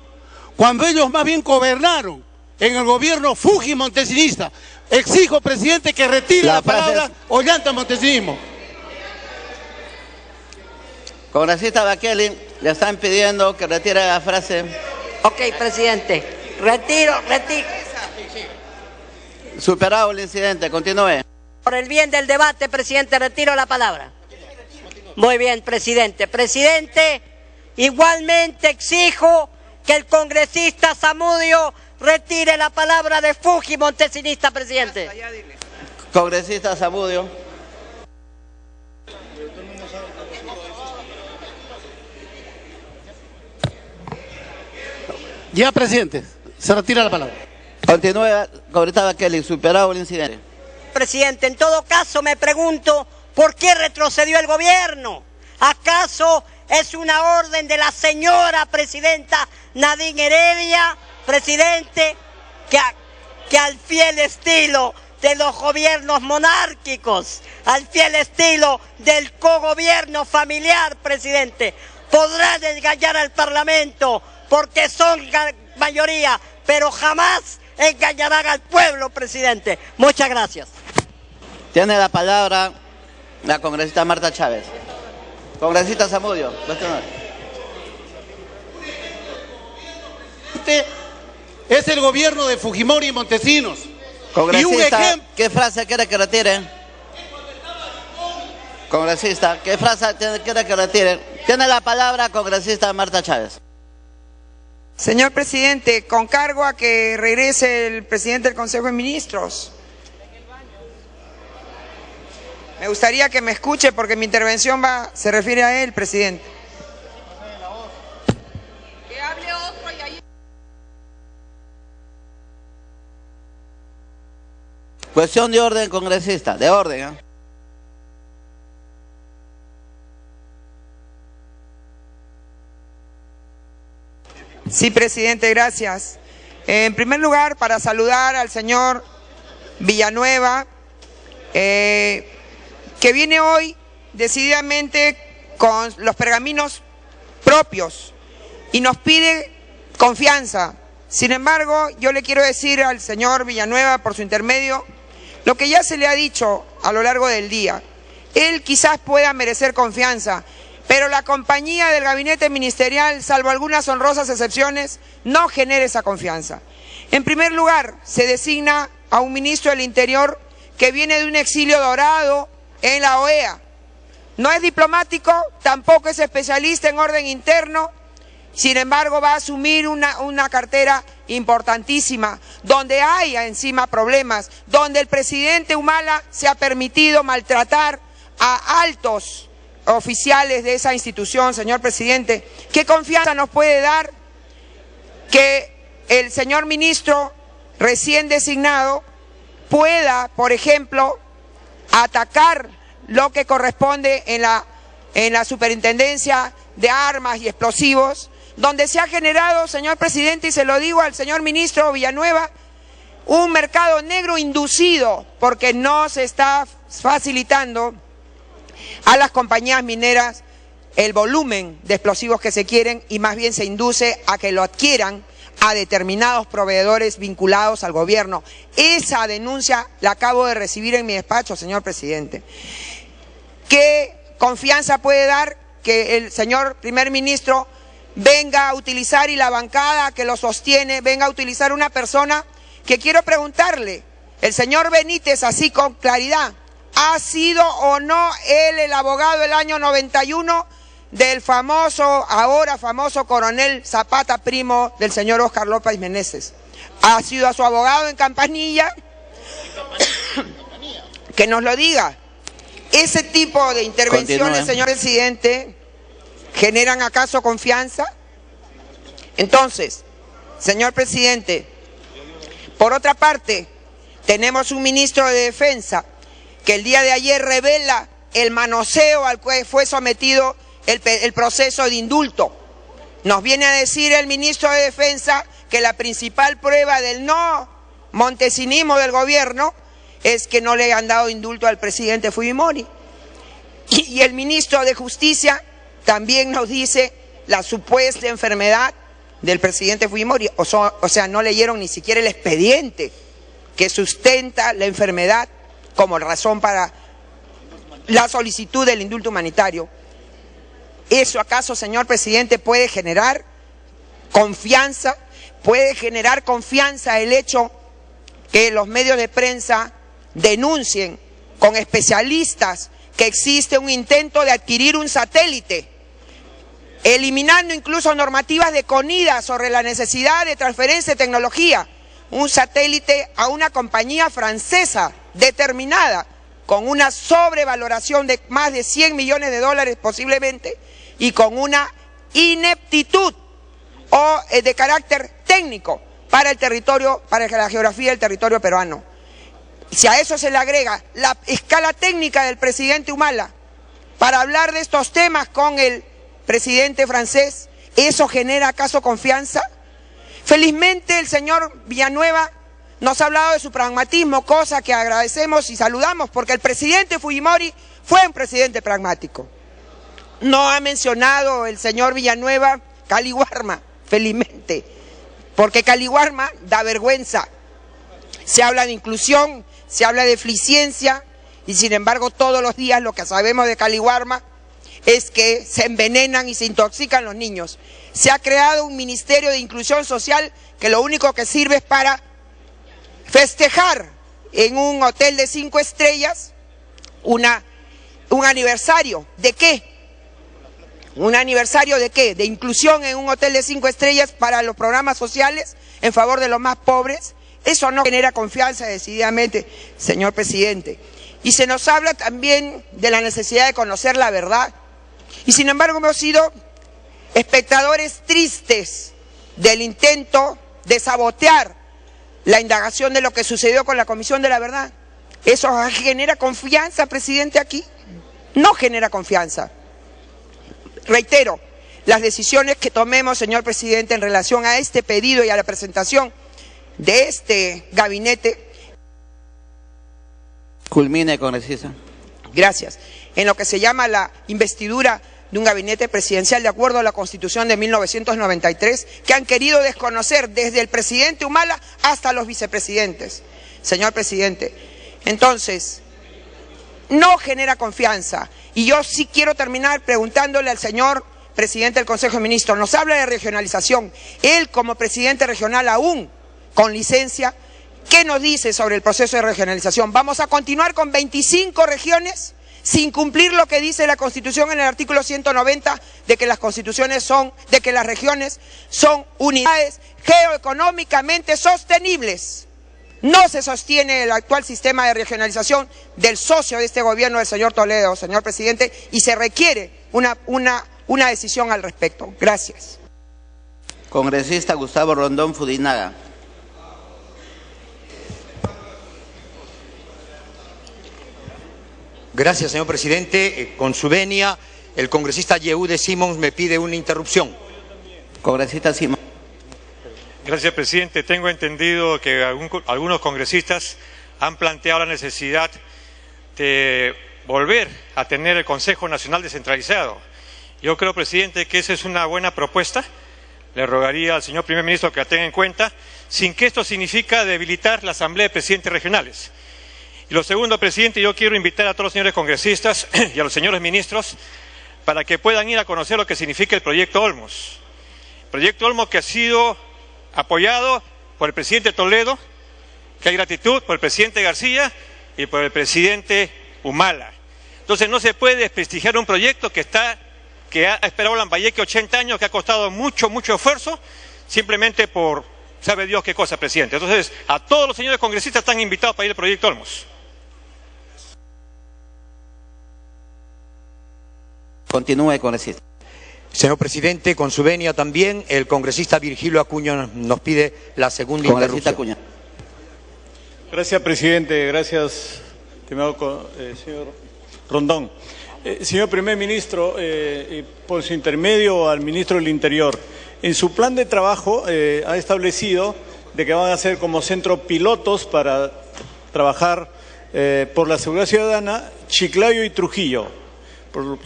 cuando ellos más bien gobernaron en el gobierno Fuji-montesinista. Exijo, presidente, que retire la palabra ollanta montesinismo. Congresista Bakeli, le están pidiendo que retire la frase. Ok, presidente, retiro. Superado el incidente, continúe. Por el bien del debate, presidente, retiro la palabra. Muy bien, presidente. Presidente, igualmente exijo que el congresista Zamudio retire la palabra de Fuji montesinista, presidente. Congresista Zamudio. Ya, presidente, se retira la palabra. Continúe, congresista Bakeli, superado el incidente. Presidente, en todo caso me pregunto por qué retrocedió el gobierno. ¿Acaso es una orden de la señora presidenta Nadine Heredia, presidente, que al fiel estilo de los gobiernos monárquicos, al fiel estilo del cogobierno familiar, presidente, podrán engañar al Parlamento porque son mayoría, pero jamás engañarán al pueblo, presidente? Muchas gracias. Tiene la palabra la congresista Marta Chávez. Congresista Zamudio. Es el gobierno de Fujimori y Montesinos. Congresista, ¿qué frase quiere que retire? Congresista, ¿qué frase quiere que retire? Tiene la palabra congresista Marta Chávez. Señor presidente, con cargo a que regrese el presidente del Consejo de Ministros. Me gustaría que me escuche porque mi intervención se refiere a él, presidente. Que hable otro y ahí... Cuestión de orden, congresista, de orden, ¿eh? Sí, presidente, gracias. En primer lugar, para saludar al señor Villanueva, que viene hoy decididamente con los pergaminos propios y nos pide confianza. Sin embargo, yo le quiero decir al señor Villanueva, por su intermedio, lo que ya se le ha dicho a lo largo del día. Él quizás pueda merecer confianza, pero la compañía del gabinete ministerial, salvo algunas honrosas excepciones, no genera esa confianza. En primer lugar, se designa a un ministro del Interior que viene de un exilio dorado en la OEA. No es diplomático, tampoco es especialista en orden interno, sin embargo va a asumir una cartera importantísima, donde hay encima problemas, donde el presidente Humala se ha permitido maltratar a altos oficiales de esa institución. Señor presidente, ¿qué confianza nos puede dar que el señor ministro recién designado pueda, por ejemplo, atacar lo que corresponde en la superintendencia de armas y explosivos, donde se ha generado, señor presidente, y se lo digo al señor ministro Villanueva, un mercado negro inducido, porque no se está facilitando a las compañías mineras el volumen de explosivos que se quieren, y más bien se induce a que lo adquieran a determinados proveedores vinculados al gobierno. Esa denuncia la acabo de recibir en mi despacho, señor presidente. ¿Qué confianza puede dar que el señor primer ministro venga a utilizar, y la bancada que lo sostiene, venga a utilizar una persona que quiero preguntarle, el señor Benítez, así con claridad, ¿ha sido o no él el abogado del año 91 del ahora famoso coronel Zapata, primo del señor Óscar López Meneses? ¿Ha sido a su abogado en Campanilla? Que nos lo diga. ¿Ese tipo de intervenciones, señor presidente, generan acaso confianza? Entonces, señor presidente, por otra parte, tenemos un ministro de Defensa que el día de ayer revela el manoseo al que fue sometido el proceso de indulto. Nos viene a decir el ministro de Defensa que la principal prueba del no montesinismo del gobierno es que no le han dado indulto al presidente Fujimori. Y el ministro de Justicia también nos dice la supuesta enfermedad del presidente Fujimori. O sea, no leyeron ni siquiera el expediente que sustenta la enfermedad como razón para la solicitud del indulto humanitario. ¿Eso acaso, señor presidente, puede generar confianza? ¿Puede generar confianza el hecho que los medios de prensa denuncien con especialistas que existe un intento de adquirir un satélite, eliminando incluso normativas de CONIDA sobre la necesidad de transferencia de tecnología, un satélite a una compañía francesa determinada, con una sobrevaloración de más de 100 millones de dólares posiblemente, y con una ineptitud de carácter técnico para el territorio, para la geografía del territorio peruano? Si a eso se le agrega la escala técnica del presidente Humala para hablar de estos temas con el presidente francés, ¿eso genera acaso confianza? Felizmente el señor Villanueva nos ha hablado de su pragmatismo, cosa que agradecemos y saludamos, porque el presidente Fujimori fue un presidente pragmático. No ha mencionado el señor Villanueva Caliwarma, felizmente, porque Caliwarma da vergüenza. Se habla de inclusión, se habla de eficiencia, y sin embargo todos los días lo que sabemos de Caliwarma es que se envenenan y se intoxican los niños. Se ha creado un ministerio de inclusión social que lo único que sirve es para festejar en un hotel de 5 estrellas un aniversario. ¿De qué? ¿Un aniversario de qué? ¿De inclusión en un hotel de 5 estrellas para los programas sociales en favor de los más pobres? Eso no genera confianza, decididamente, señor presidente. Y se nos habla también de la necesidad de conocer la verdad. Y sin embargo hemos sido espectadores tristes del intento de sabotear la indagación de lo que sucedió con la Comisión de la Verdad. ¿Eso genera confianza, presidente, aquí? No genera confianza. Reitero, las decisiones que tomemos, señor presidente, en relación a este pedido y a la presentación de este gabinete. Culmine, congresista. Gracias. En lo que se llama la investidura de un gabinete presidencial de acuerdo a la Constitución de 1993, que han querido desconocer desde el presidente Humala hasta los vicepresidentes. Señor presidente, entonces, no genera confianza. Y yo sí quiero terminar preguntándole al señor presidente del Consejo de Ministros, nos habla de regionalización. Él, como presidente regional aún con licencia, ¿qué nos dice sobre el proceso de regionalización? ¿Vamos a continuar con 25 regiones sin cumplir lo que dice la Constitución en el artículo 190 de que las regiones son unidades geoeconómicamente sostenibles? No se sostiene el actual sistema de regionalización del socio de este gobierno, del señor Toledo, señor presidente, y se requiere una decisión al respecto. Gracias. Congresista Gustavo Rondón Fudinaga. Gracias, señor presidente. Con su venia, el congresista Yehude Simons me pide una interrupción. Congresista Simons. Gracias, presidente. Tengo entendido que algunos congresistas han planteado la necesidad de volver a tener el Consejo Nacional Descentralizado. Yo creo, presidente, que esa es una buena propuesta. Le rogaría al señor primer ministro que la tenga en cuenta, sin que esto significa debilitar la Asamblea de Presidentes Regionales. Y lo segundo, presidente, yo quiero invitar a todos los señores congresistas y a los señores ministros para que puedan ir a conocer lo que significa el proyecto Olmos. El proyecto Olmos que ha sido apoyado por el presidente Toledo, que hay gratitud por el presidente García y por el presidente Humala. Entonces no se puede desprestigiar un proyecto que ha esperado Lambayeque 80 años, que ha costado mucho esfuerzo, simplemente por sabe Dios qué cosa, presidente. Entonces, a todos los señores congresistas están invitados para ir al proyecto Olmos. Continúe, congresista. Señor presidente, con su venia también, el congresista Virgilio Acuña nos pide la segunda interrupción. Acuña. Gracias, presidente. Gracias, estimado señor Rondón. Señor primer ministro, por su intermedio al ministro del Interior, en su plan de trabajo ha establecido de que van a ser como centro pilotos para trabajar por la seguridad ciudadana Chiclayo y Trujillo.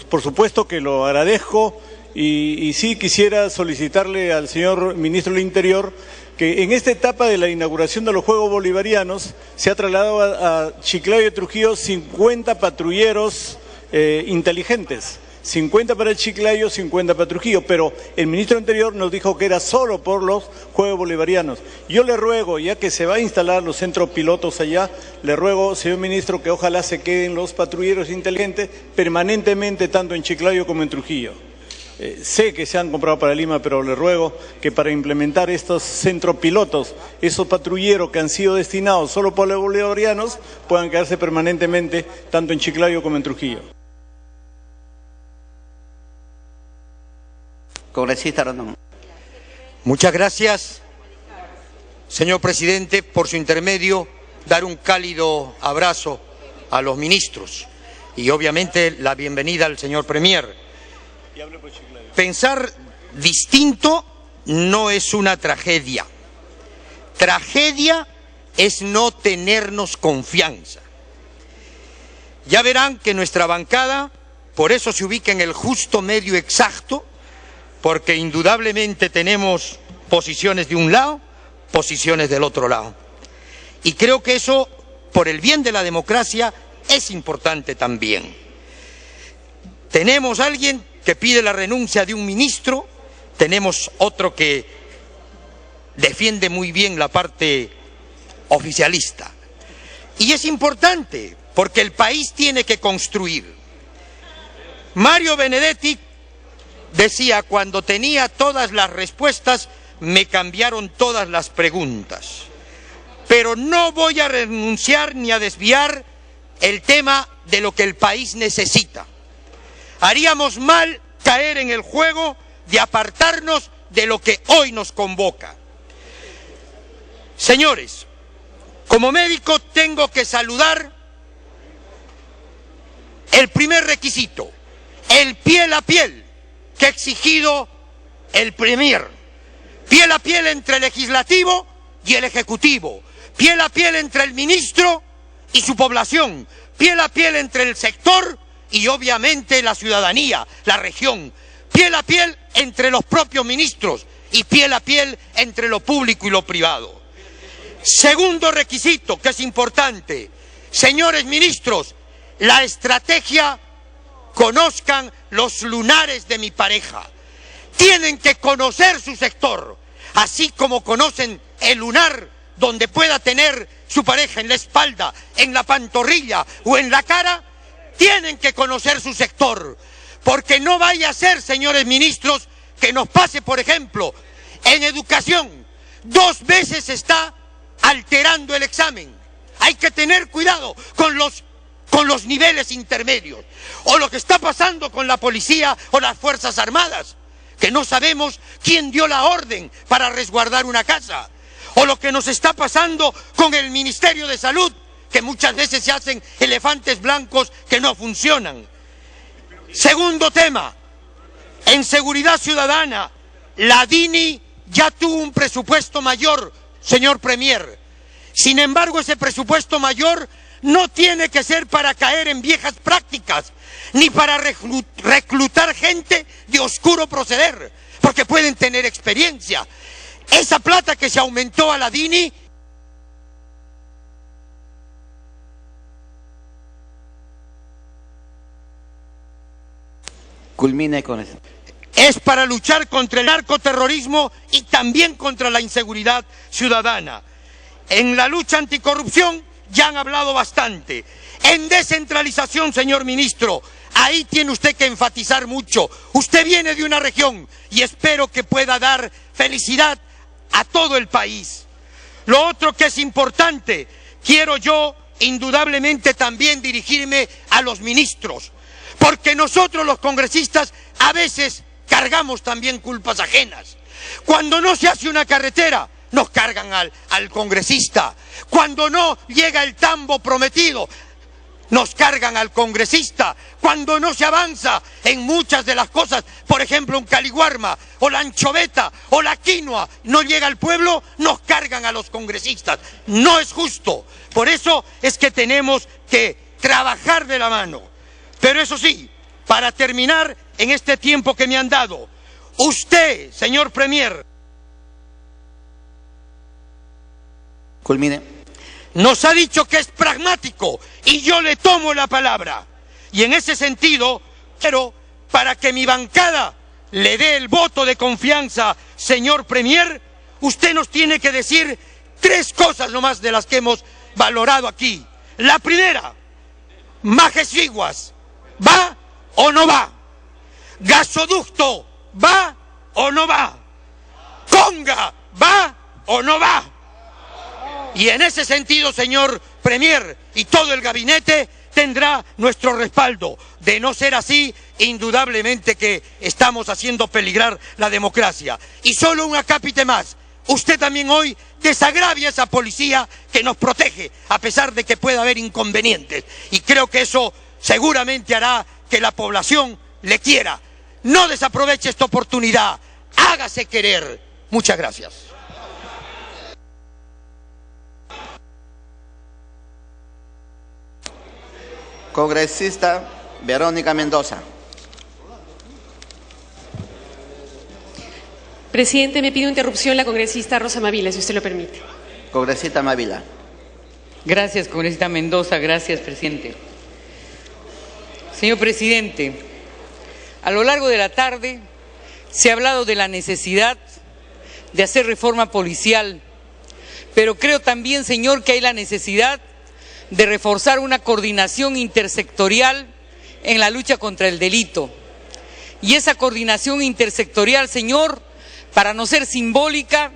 Por supuesto que lo agradezco y sí quisiera solicitarle al señor ministro del Interior que en esta etapa de la inauguración de los Juegos Bolivarianos se ha trasladado a Chiclayo y Trujillo 50 patrulleros inteligentes. 50 para el Chiclayo, 50 para Trujillo, pero el ministro anterior nos dijo que era solo por los Juegos Bolivarianos. Yo le ruego, ya que se va a instalar los centros pilotos allá, le ruego, señor ministro, que ojalá se queden los patrulleros inteligentes permanentemente, tanto en Chiclayo como en Trujillo. Sé que se han comprado para Lima, pero le ruego que para implementar estos centros pilotos, esos patrulleros que han sido destinados solo por los bolivarianos, puedan quedarse permanentemente tanto en Chiclayo como en Trujillo. Congresista Rondón. Muchas gracias, señor presidente, por su intermedio, dar un cálido abrazo a los ministros y obviamente la bienvenida al señor Premier. Pensar distinto no es una tragedia. Tragedia es no tenernos confianza. Ya verán que nuestra bancada por eso se ubica en el justo medio exacto, porque indudablemente tenemos posiciones de un lado, posiciones del otro lado. Y creo que eso, por el bien de la democracia, es importante también. Tenemos a alguien que pide la renuncia de un ministro, tenemos otro que defiende muy bien la parte oficialista. Y es importante, porque el país tiene que construir. Mario Benedetti decía, cuando tenía todas las respuestas, me cambiaron todas las preguntas. Pero no voy a renunciar ni a desviar el tema de lo que el país necesita. Haríamos mal caer en el juego de apartarnos de lo que hoy nos convoca. Señores, como médico tengo que saludar el primer requisito, el piel a piel, que ha exigido el Premier. Piel a piel entre legislativo y el Ejecutivo, piel a piel entre el ministro y su población, piel a piel entre el sector y obviamente la ciudadanía, la región, piel a piel entre los propios ministros y piel a piel entre lo público y lo privado. Segundo requisito, que es importante, señores ministros, la estrategia, conozcan los lunares de mi pareja. Tienen que conocer su sector, así como conocen el lunar donde pueda tener su pareja en la espalda, en la pantorrilla o en la cara. Tienen que conocer su sector, porque no vaya a ser, señores ministros, que nos pase, por ejemplo, en educación, 2 veces se está alterando el examen. Hay que tener cuidado con los niveles intermedios. O lo que está pasando con la policía o las Fuerzas Armadas, que no sabemos quién dio la orden para resguardar una casa. O lo que nos está pasando con el Ministerio de Salud, que muchas veces se hacen elefantes blancos que no funcionan. Segundo tema, en seguridad ciudadana, la DINI ya tuvo un presupuesto mayor, señor Premier. Sin embargo, ese presupuesto mayor no tiene que ser para caer en viejas prácticas, ni para reclutar gente de oscuro proceder, porque pueden tener experiencia. Esa plata que se aumentó a la DINI culmine con eso. Es para luchar contra el narcoterrorismo y también contra la inseguridad ciudadana. En la lucha anticorrupción ya han hablado bastante. En descentralización, señor ministro, ahí tiene usted que enfatizar mucho. Usted viene de una región y espero que pueda dar felicidad a todo el país. Lo otro que es importante, quiero yo indudablemente también dirigirme a los ministros, porque nosotros los congresistas a veces cargamos también culpas ajenas. Cuando no se hace una carretera, nos cargan al congresista. Cuando no llega el tambo prometido, nos cargan al congresista. Cuando no se avanza en muchas de las cosas, por ejemplo un caliguarma, o la anchoveta, o la quinoa, no llega al pueblo, nos cargan a los congresistas. No es justo. Por eso es que tenemos que trabajar de la mano. Pero eso sí, para terminar en este tiempo que me han dado, usted, señor Premier, culmine. Nos ha dicho que es pragmático y yo le tomo la palabra. Y en ese sentido, pero para que mi bancada le dé el voto de confianza, señor Premier, usted nos tiene que decir 3 cosas nomás de las que hemos valorado aquí. La primera, Majesiguas, ¿va o no va? Gasoducto, ¿va o no va? Conga, ¿va o no va? Y en ese sentido, señor Premier, y todo el gabinete tendrá nuestro respaldo. De no ser así, indudablemente que estamos haciendo peligrar la democracia. Y solo un acápite más. Usted también hoy desagravia a esa policía que nos protege, a pesar de que pueda haber inconvenientes. Y creo que eso seguramente hará que la población le quiera. No desaproveche esta oportunidad. Hágase querer. Muchas gracias. Congresista Verónica Mendoza. Presidente, me pido interrupción la congresista Rosa Mavila, si usted lo permite. Congresista Mavila. Gracias, congresista Mendoza. Gracias, presidente. Señor presidente, a lo largo de la tarde se ha hablado de la necesidad de hacer reforma policial, pero creo también, señor, que hay la necesidad de reforzar una coordinación intersectorial en la lucha contra el delito. Y esa coordinación intersectorial, señor, para no ser simbólica,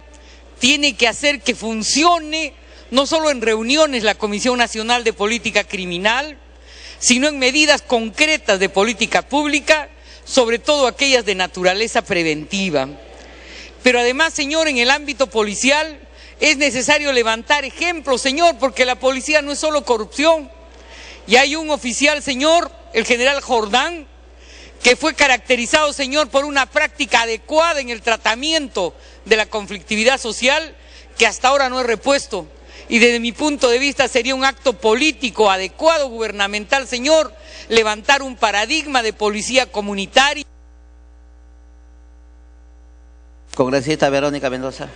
tiene que hacer que funcione no solo en reuniones la Comisión Nacional de Política Criminal, sino en medidas concretas de política pública, sobre todo aquellas de naturaleza preventiva. Pero además, señor, en el ámbito policial es necesario levantar ejemplos, señor, porque la policía no es solo corrupción. Y hay un oficial, señor, el general Jordán, que fue caracterizado, señor, por una práctica adecuada en el tratamiento de la conflictividad social, que hasta ahora no es repuesto. Y desde mi punto de vista sería un acto político adecuado, gubernamental, señor, levantar un paradigma de policía comunitaria. Congresista Verónica Mendoza.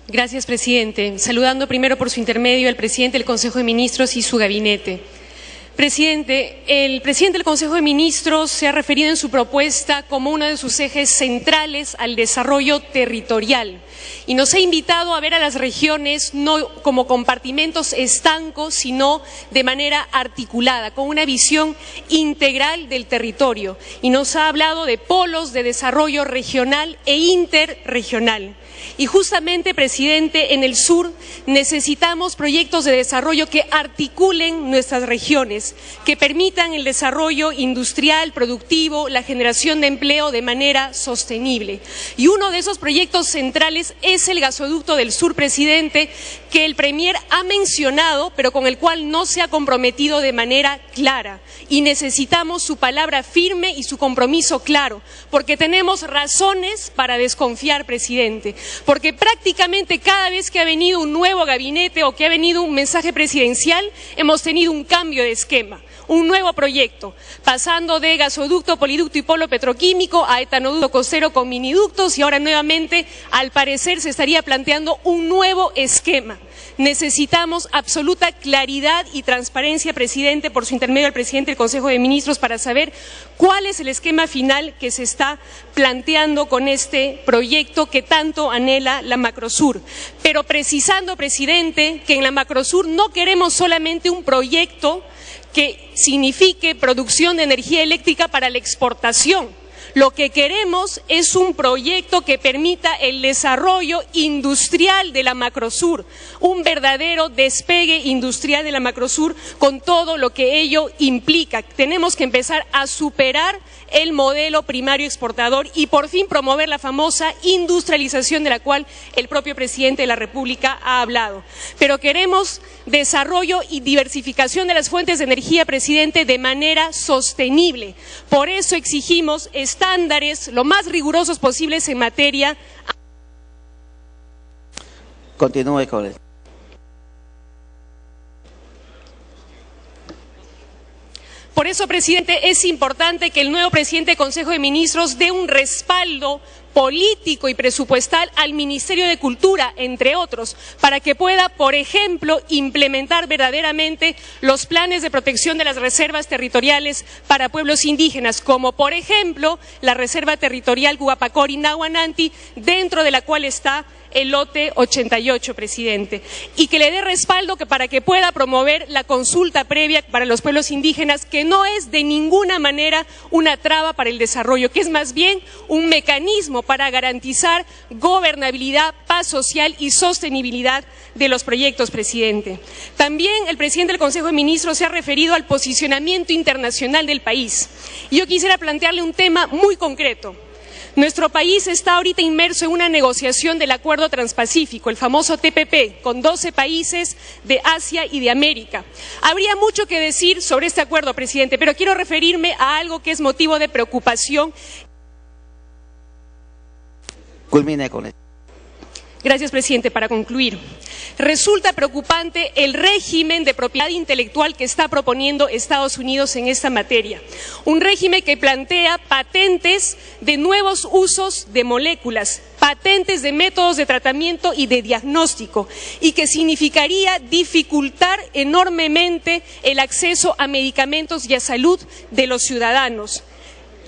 Gracias, presidente. Saludando primero por su intermedio al presidente del Consejo de Ministros y su gabinete. Presidente, el presidente del Consejo de Ministros se ha referido en su propuesta como uno de sus ejes centrales al desarrollo territorial y nos ha invitado a ver a las regiones no como compartimentos estancos, sino de manera articulada, con una visión integral del territorio. Y nos ha hablado de polos de desarrollo regional e interregional. Y justamente, presidente, en el sur necesitamos proyectos de desarrollo que articulen nuestras regiones, que permitan el desarrollo industrial, productivo, la generación de empleo de manera sostenible. Y uno de esos proyectos centrales es el gasoducto del sur, presidente, que el Premier ha mencionado, pero con el cual no se ha comprometido de manera clara. Y necesitamos su palabra firme y su compromiso claro, porque tenemos razones para desconfiar, presidente. Porque prácticamente cada vez que ha venido un nuevo gabinete o que ha venido un mensaje presidencial, hemos tenido un cambio de esquema, un nuevo proyecto, pasando de gasoducto, poliducto y polo petroquímico a etanoducto costero con miniductos y ahora nuevamente, al parecer, se estaría planteando un nuevo esquema. Necesitamos absoluta claridad y transparencia, presidente, por su intermedio al presidente del Consejo de Ministros, para saber cuál es el esquema final que se está planteando con este proyecto que tanto anhela la Macrosur. Pero precisando, presidente, que en la Macrosur no queremos solamente un proyecto que signifique producción de energía eléctrica para la exportación. Lo que queremos es un proyecto que permita el desarrollo industrial de la Macrosur, un verdadero despegue industrial de la Macrosur con todo lo que ello implica. Tenemos que empezar a superar el modelo primario exportador y por fin promover la famosa industrialización de la cual el propio presidente de la República ha hablado. Pero queremos desarrollo y diversificación de las fuentes de energía, presidente, de manera sostenible. Por eso exigimos estándares lo más rigurosos posibles en materia. Continúe con él. Por eso, presidente, es importante que el nuevo presidente del Consejo de Ministros dé un respaldo político y presupuestal al Ministerio de Cultura, entre otros, para que pueda, por ejemplo, implementar verdaderamente los planes de protección de las reservas territoriales para pueblos indígenas, como por ejemplo la Reserva Territorial Huapacori-Nahuananti, dentro de la cual está el lote 88, presidente, y que le dé respaldo para que pueda promover la consulta previa para los pueblos indígenas, que no es de ninguna manera una traba para el desarrollo, que es más bien un mecanismo para garantizar gobernabilidad, paz social y sostenibilidad de los proyectos, presidente. También el presidente del Consejo de Ministros se ha referido al posicionamiento internacional del país. Y yo quisiera plantearle un tema muy concreto. Nuestro país está ahorita inmerso en una negociación del Acuerdo Transpacífico, el famoso TPP, con 12 países de Asia y de América. Habría mucho que decir sobre este acuerdo, presidente, pero quiero referirme a algo que es motivo de preocupación. Culmine con él. Gracias, presidente. Para concluir, resulta preocupante el régimen de propiedad intelectual que está proponiendo Estados Unidos en esta materia. Un régimen que plantea patentes de nuevos usos de moléculas, patentes de métodos de tratamiento y de diagnóstico, y que significaría dificultar enormemente el acceso a medicamentos y a salud de los ciudadanos.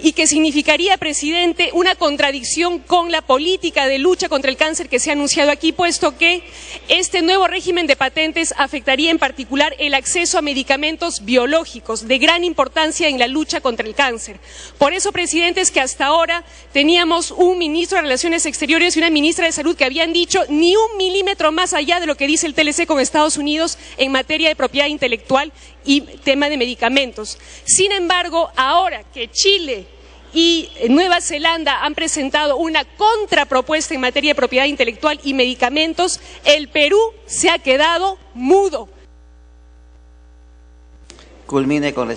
Y que significaría, presidente, una contradicción con la política de lucha contra el cáncer que se ha anunciado aquí, puesto que este nuevo régimen de patentes afectaría en particular el acceso a medicamentos biológicos de gran importancia en la lucha contra el cáncer. Por eso, presidente, es que hasta ahora teníamos un ministro de Relaciones Exteriores y una ministra de Salud que habían dicho ni un milímetro más allá de lo que dice el TLC con Estados Unidos en materia de propiedad intelectual y tema de medicamentos. Sin embargo, ahora que Chile y Nueva Zelanda han presentado una contrapropuesta en materia de propiedad intelectual y medicamentos, el Perú se ha quedado mudo. Culmine con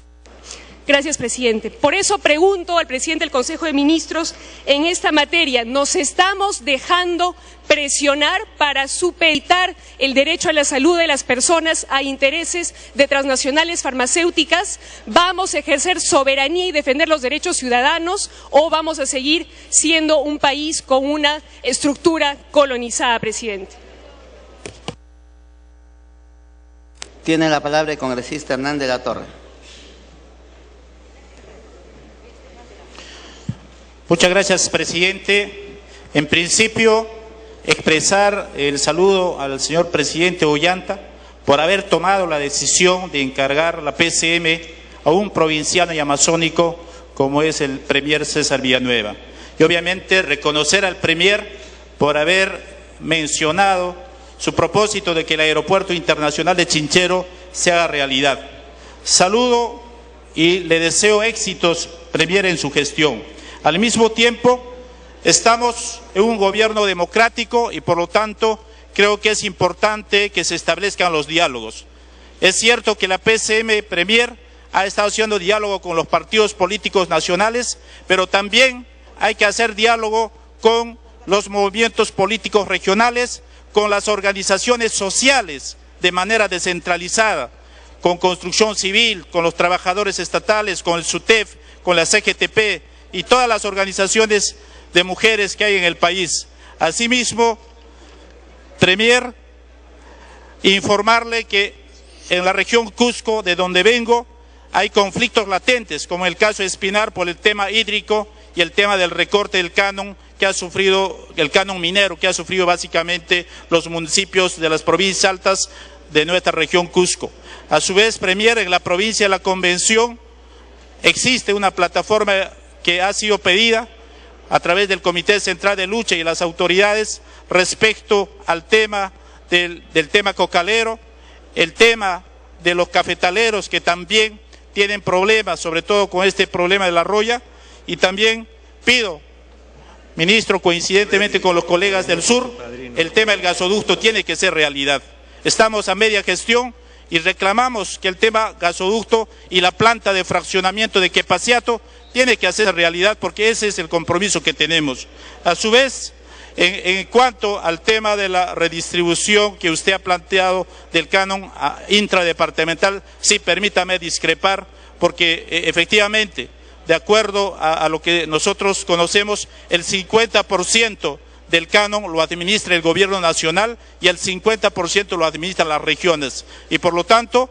Gracias, presidente. Por eso pregunto al presidente del Consejo de Ministros en esta materia. ¿Nos estamos dejando presionar para supeditar el derecho a la salud de las personas a intereses de transnacionales farmacéuticas? ¿Vamos a ejercer soberanía y defender los derechos ciudadanos o vamos a seguir siendo un país con una estructura colonizada, presidente? Tiene la palabra el congresista Hernán de la Torre. Muchas gracias, presidente. En principio, expresar el saludo al señor presidente Ollanta por haber tomado la decisión de encargar la PCM a un provinciano y amazónico como es el premier César Villanueva. Y obviamente reconocer al premier por haber mencionado su propósito de que el aeropuerto internacional de Chinchero se haga realidad. Saludo y le deseo éxitos, premier, en su gestión. Al mismo tiempo, estamos en un gobierno democrático y por lo tanto creo que es importante que se establezcan los diálogos. Es cierto que la PCM Premier ha estado haciendo diálogo con los partidos políticos nacionales, pero también hay que hacer diálogo con los movimientos políticos regionales, con las organizaciones sociales de manera descentralizada, con Construcción Civil, con los trabajadores estatales, con el SUTEF, con la CGTP y todas las organizaciones de mujeres que hay en el país. Asimismo, premier, informarle que en la región Cusco, de donde vengo, hay conflictos latentes, como el caso de Espinar por el tema hídrico y el tema del recorte del canon que ha sufrido, el canon minero que ha sufrido básicamente los municipios de las provincias altas de nuestra región Cusco. A su vez, premier, en la provincia de la Convención existe una plataforma que ha sido pedida a través del Comité Central de Lucha y las autoridades respecto al tema del tema cocalero, el tema de los cafetaleros que también tienen problemas, sobre todo con este problema de la roya, y también pido, ministro, coincidentemente con los colegas del sur, el tema del gasoducto tiene que ser realidad. Estamos a media gestión y reclamamos que el tema gasoducto y la planta de fraccionamiento de Quepaciato tiene que hacerse realidad porque ese es el compromiso que tenemos. A su vez, en cuanto al tema de la redistribución que usted ha planteado del canon intradepartamental, sí, permítame discrepar porque efectivamente, de acuerdo a lo que nosotros conocemos, el 50% del canon lo administra el gobierno nacional y el 50% lo administran las regiones. Y por lo tanto,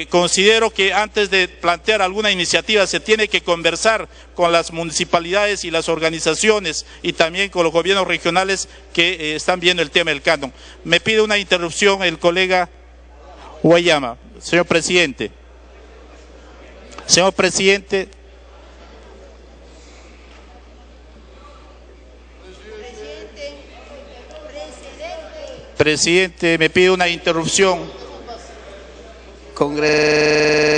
considero que antes de plantear alguna iniciativa se tiene que conversar con las municipalidades y las organizaciones y también con los gobiernos regionales que están viendo el tema del canon. Me pide una interrupción el colega Guayama. Señor presidente. Señor presidente. Presidente, me pide una interrupción. Congreso.